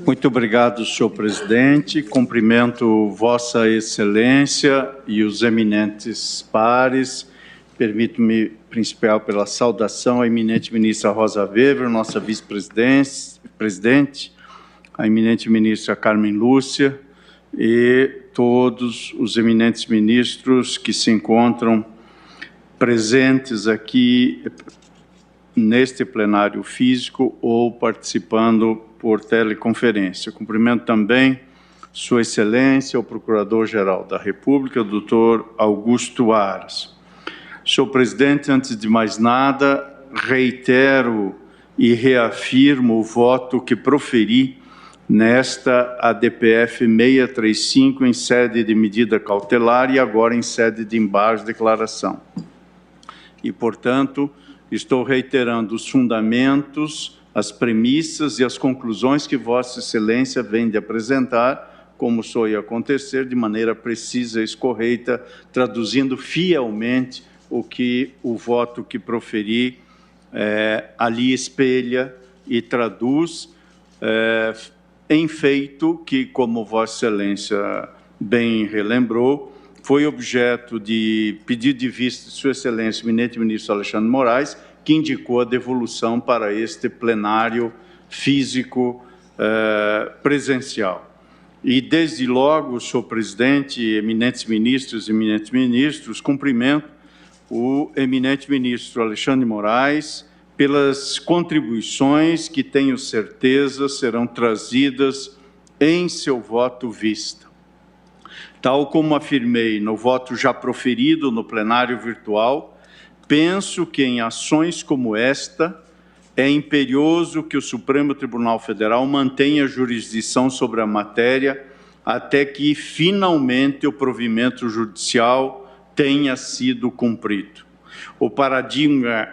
Muito obrigado, senhor presidente. Cumprimento Vossa Excelência e os eminentes pares. Permito-me principal pela saudação à eminente ministra Rosa Weber, nossa vice-presidente, a eminente ministra Carmen Lúcia e todos os eminentes ministros que se encontram presentes aqui neste plenário físico ou participando por teleconferência. Cumprimento também Sua Excelência, o Procurador-Geral da República, o Dr. Augusto Aras. Senhor presidente, antes de mais nada, reitero e reafirmo o voto que proferi nesta ADPF 635 em sede de medida cautelar e agora em sede de embargo de declaração. E, portanto, estou reiterando os fundamentos, as premissas e as conclusões que Vossa Excelência vem de apresentar, como soe acontecer, de maneira precisa e correta, traduzindo fielmente o que o voto que proferi ali espelha e traduz em feito que, como Vossa Excelência bem relembrou, foi objeto de pedido de vista de Sua Excelência, o eminente ministro Alexandre Moraes, que indicou a devolução para este plenário físico presencial. E, desde logo, senhor presidente, eminentes ministros, cumprimento o eminente ministro Alexandre Moraes pelas contribuições que tenho certeza serão trazidas em seu voto vista. Tal como afirmei no voto já proferido no plenário virtual, penso que em ações como esta é imperioso que o Supremo Tribunal Federal mantenha jurisdição sobre a matéria até que finalmente o provimento judicial tenha sido cumprido. O paradigma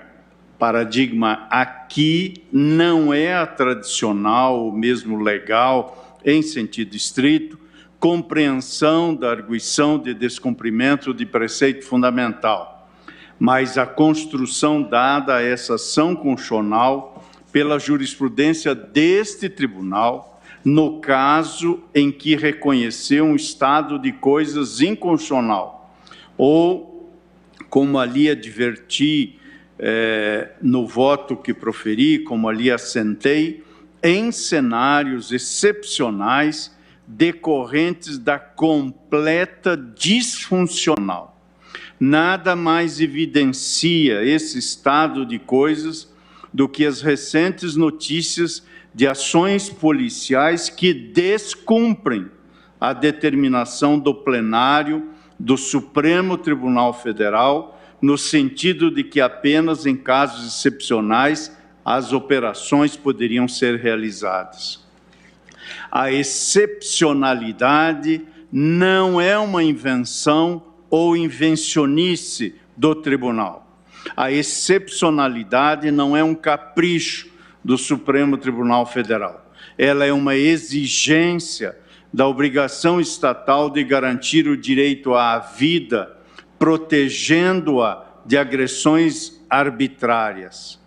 aqui não é a tradicional, ou mesmo legal, em sentido estrito, compreensão da arguição de descumprimento de preceito fundamental, mas a construção dada a essa ação constitucional pela jurisprudência deste tribunal, no caso em que reconheceu um estado de coisas inconstitucional, ou, como ali adverti no voto que proferi, como ali assentei, em cenários excepcionais decorrentes da completa disfuncional. Nada mais evidencia esse estado de coisas do que as recentes notícias de ações policiais que descumprem a determinação do plenário do Supremo Tribunal Federal, no sentido de que apenas em casos excepcionais as operações poderiam ser realizadas. A excepcionalidade não é uma invenção ou invencionice do tribunal. A excepcionalidade não é um capricho do Supremo Tribunal Federal. Ela é uma exigência da obrigação estatal de garantir o direito à vida, protegendo-a de agressões arbitrárias.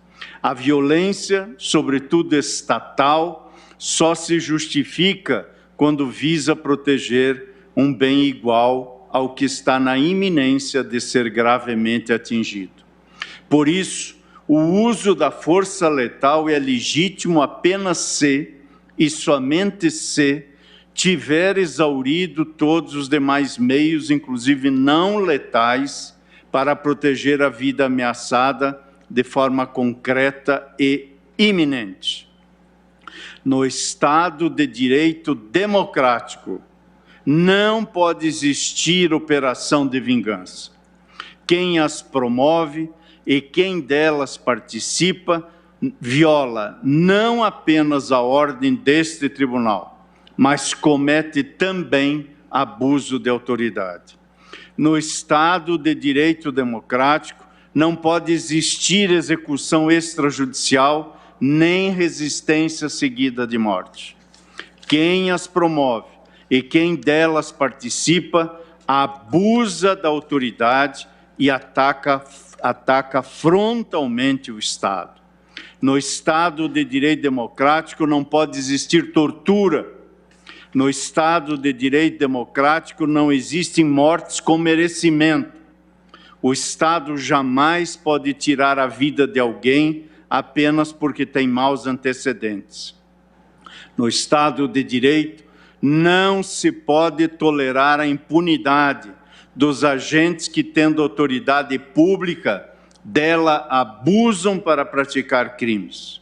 A violência, sobretudo estatal, só se justifica quando visa proteger um bem igual ao que está na iminência de ser gravemente atingido. Por isso, o uso da força letal é legítimo apenas se, e somente se, tiver exaurido todos os demais meios, inclusive não letais, para proteger a vida ameaçada de forma concreta e iminente. No Estado de Direito democrático, não pode existir operação de vingança. Quem as promove e quem delas participa viola não apenas a ordem deste tribunal, mas comete também abuso de autoridade. No Estado de Direito democrático, não pode existir execução extrajudicial nem resistência seguida de morte. Quem as promove e quem delas participa abusa da autoridade e ataca frontalmente o Estado. No Estado de direito democrático não pode existir tortura. No Estado de direito democrático não existem mortes com merecimento. O Estado jamais pode tirar a vida de alguém apenas porque tem maus antecedentes. No Estado de direito, não se pode tolerar a impunidade dos agentes que, tendo autoridade pública, dela abusam para praticar crimes.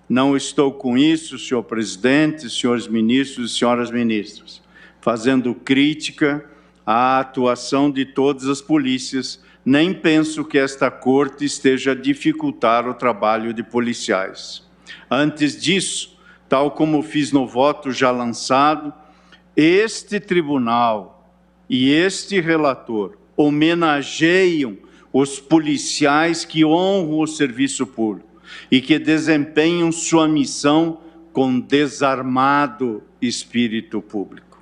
Não estou com isso, senhor presidente, senhores ministros e senhoras ministras, fazendo crítica à atuação de todas as polícias, nem penso que esta corte esteja a dificultar o trabalho de policiais. Antes disso, tal como fiz no voto já lançado, este tribunal e este relator homenageiam os policiais que honram o serviço público e que desempenham sua missão com desarmado espírito público.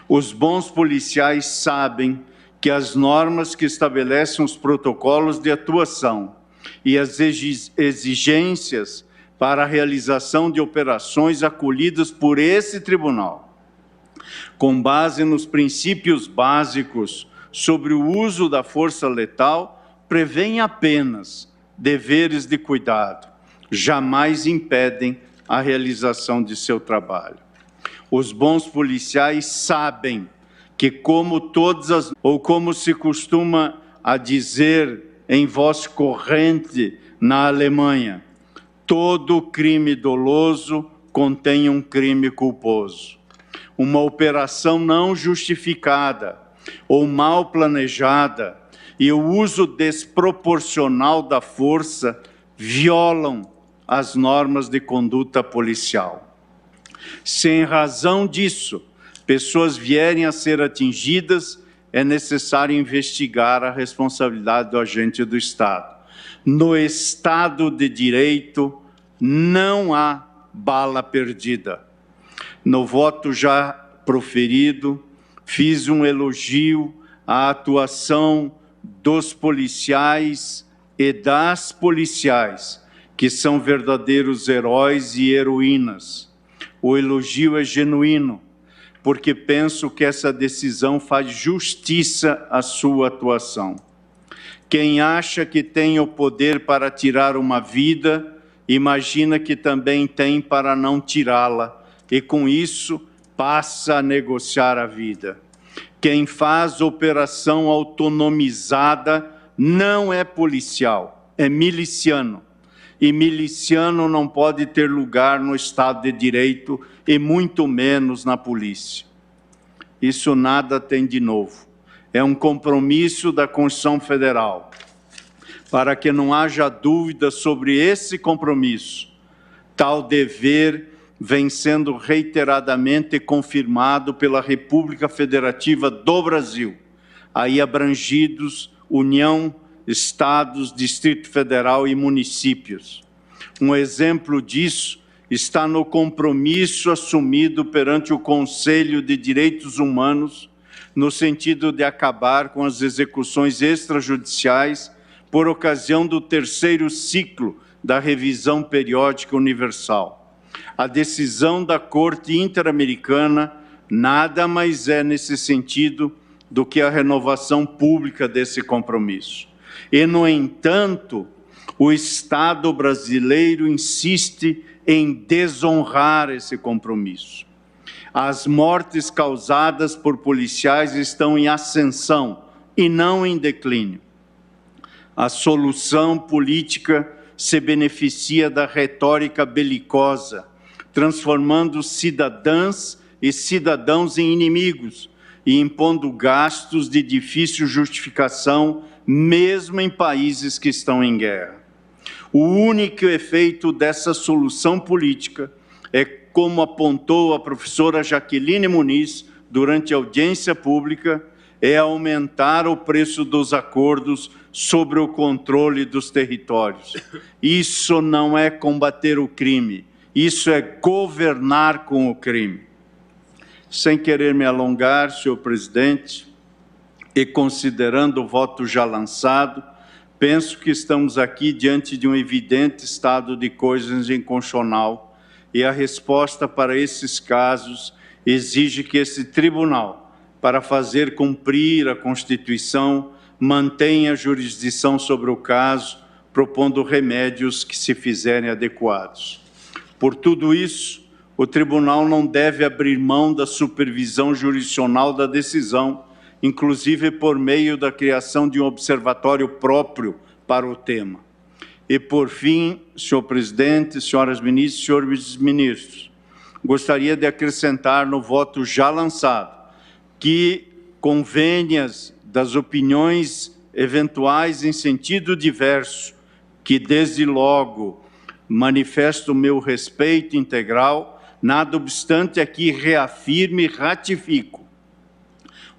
Os bons policiais sabem que as normas que estabelecem os protocolos de atuação e as exigências para a realização de operações acolhidas por esse tribunal, com base nos princípios básicos sobre o uso da força letal, prevêem apenas deveres de cuidado, jamais impedem a realização de seu trabalho. Os bons policiais sabem que, como se costuma a dizer em voz corrente na Alemanha, todo crime doloso contém um crime culposo. Uma operação não justificada ou mal planejada e o uso desproporcional da força violam as normas de conduta policial. Se, em razão disso, pessoas vierem a ser atingidas, é necessário investigar a responsabilidade do agente do Estado. No Estado de Direito, não há bala perdida. No voto já proferido, fiz um elogio à atuação dos policiais e das policiais, que são verdadeiros heróis e heroínas. O elogio é genuíno, porque penso que essa decisão faz justiça à sua atuação. Quem acha que tem o poder para tirar uma vida, imagina que também tem para não tirá-la, e com isso passa a negociar a vida. Quem faz operação autonomizada não é policial, é miliciano. E miliciano não pode ter lugar no Estado de Direito e muito menos na polícia. Isso nada tem de novo. É um compromisso da Constituição Federal. Para que não haja dúvida sobre esse compromisso, tal dever vem sendo reiteradamente confirmado pela República Federativa do Brasil, aí abrangidos União, Estados, Distrito Federal e municípios. Um exemplo disso está no compromisso assumido perante o Conselho de Direitos Humanos, no sentido de acabar com as execuções extrajudiciais por ocasião do terceiro ciclo da revisão periódica universal. A decisão da Corte Interamericana nada mais é nesse sentido do que a renovação pública desse compromisso. E, no entanto, o Estado brasileiro insiste em desonrar esse compromisso. As mortes causadas por policiais estão em ascensão e não em declínio. A solução política se beneficia da retórica belicosa, transformando cidadãs e cidadãos em inimigos e impondo gastos de difícil justificação, mesmo em países que estão em guerra. O único efeito dessa solução política é, como apontou a professora Jaqueline Muniz durante a audiência pública, é aumentar o preço dos acordos sobre o controle dos territórios. Isso não é combater o crime, isso é governar com o crime. Sem querer me alongar, senhor presidente, e considerando o voto já lançado, penso que estamos aqui diante de um evidente estado de coisas inconstitucional e a resposta para esses casos exige que esse tribunal, para fazer cumprir a Constituição, mantenha a jurisdição sobre o caso, propondo remédios que se fizerem adequados. Por tudo isso, o tribunal não deve abrir mão da supervisão jurisdicional da decisão, inclusive por meio da criação de um observatório próprio para o tema. E, por fim, senhor presidente, senhoras ministras, senhores ministros, gostaria de acrescentar no voto já lançado que convênias das opiniões eventuais em sentido diverso, que desde logo manifesto o meu respeito integral, nada obstante aqui reafirmo e ratifico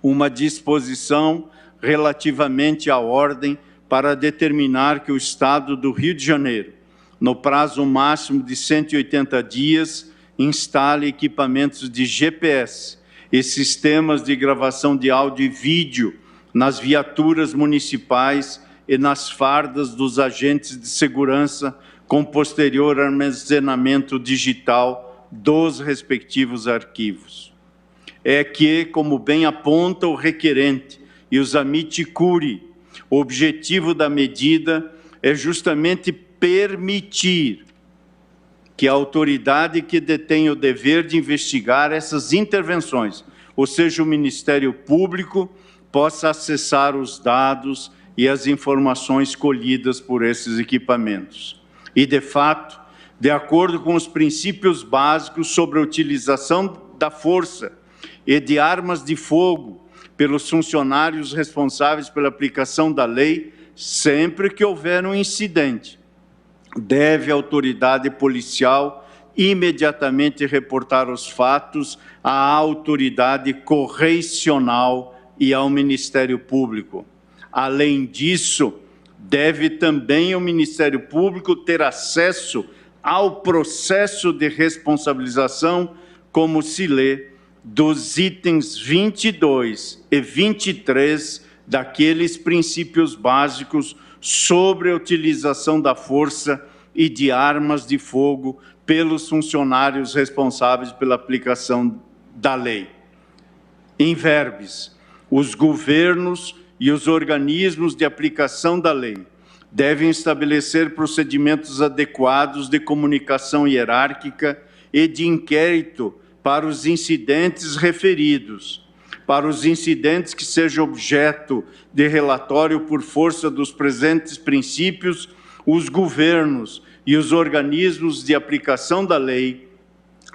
uma disposição relativamente à ordem para determinar que o Estado do Rio de Janeiro, no prazo máximo de 180 dias, instale equipamentos de GPS e sistemas de gravação de áudio e vídeo nas viaturas municipais e nas fardas dos agentes de segurança, com posterior armazenamento digital dos respectivos arquivos. É que, como bem aponta o requerente e os amici curiae, o objetivo da medida é justamente permitir que a autoridade que detém o dever de investigar essas intervenções, ou seja, o Ministério Público, possa acessar os dados e as informações colhidas por esses equipamentos. E, de fato, de acordo com os princípios básicos sobre a utilização da força e de armas de fogo pelos funcionários responsáveis pela aplicação da lei, sempre que houver um incidente, deve a autoridade policial imediatamente reportar os fatos à autoridade correicional e ao Ministério Público. Além disso, deve também o Ministério Público ter acesso ao processo de responsabilização, como se lê dos itens 22 e 23 daqueles princípios básicos sobre a utilização da força e de armas de fogo pelos funcionários responsáveis pela aplicação da lei. Em verbis, os governos e os organismos de aplicação da lei devem estabelecer procedimentos adequados de comunicação hierárquica e de inquérito para os incidentes referidos. Para os incidentes que sejam objeto de relatório por força dos presentes princípios, os governos e os organismos de aplicação da lei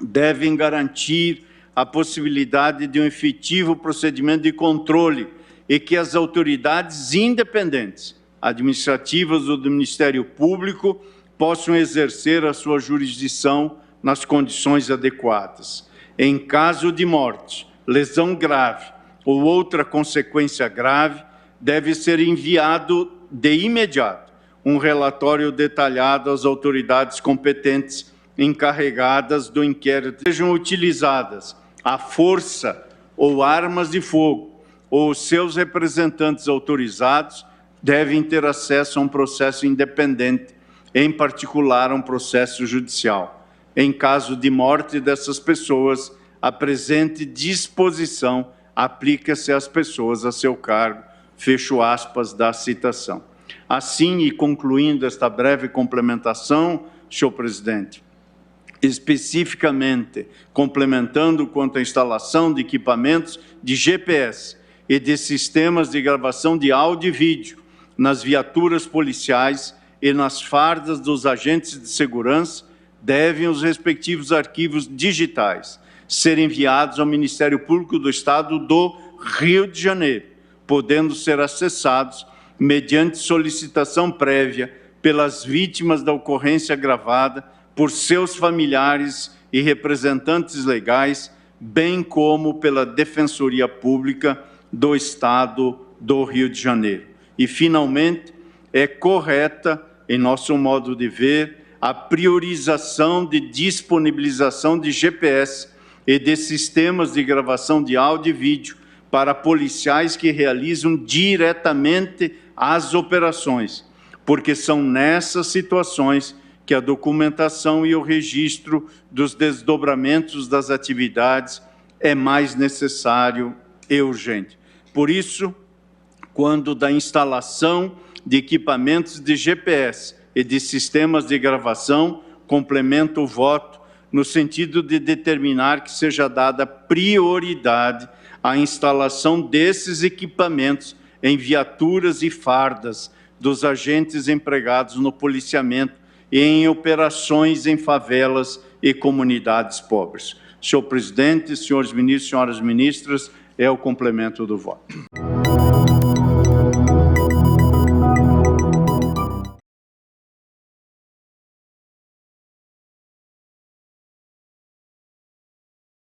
devem garantir a possibilidade de um efetivo procedimento de controle e que as autoridades independentes, administrativas ou do Ministério Público, possam exercer a sua jurisdição nas condições adequadas. Em caso de morte, lesão grave ou outra consequência grave, deve ser enviado de imediato um relatório detalhado às autoridades competentes encarregadas do inquérito. Sejam utilizadas a força ou armas de fogo, ou seus representantes autorizados devem ter acesso a um processo independente, em particular a um processo judicial. Em caso de morte dessas pessoas, a presente disposição aplica-se às pessoas a seu cargo, fecho aspas da citação. Assim, e concluindo esta breve complementação, senhor presidente, especificamente complementando quanto à instalação de equipamentos de GPS e de sistemas de gravação de áudio e vídeo nas viaturas policiais e nas fardas dos agentes de segurança, devem os respectivos arquivos digitais ser enviados ao Ministério Público do Estado do Rio de Janeiro, podendo ser acessados mediante solicitação prévia pelas vítimas da ocorrência gravada, por seus familiares e representantes legais, bem como pela Defensoria Pública do Estado do Rio de Janeiro. E, finalmente, é correta, em nosso modo de ver, a priorização de disponibilização de GPS e de sistemas de gravação de áudio e vídeo para policiais que realizam diretamente as operações, porque são nessas situações que a documentação e o registro dos desdobramentos das atividades é mais necessário e urgente. Por isso, quando da instalação de equipamentos de GPS e de sistemas de gravação, complemento o voto no sentido de determinar que seja dada prioridade à instalação desses equipamentos em viaturas e fardas dos agentes empregados no policiamento e em operações em favelas e comunidades pobres. Senhor presidente, senhores ministros, senhoras ministras, é o complemento do voto.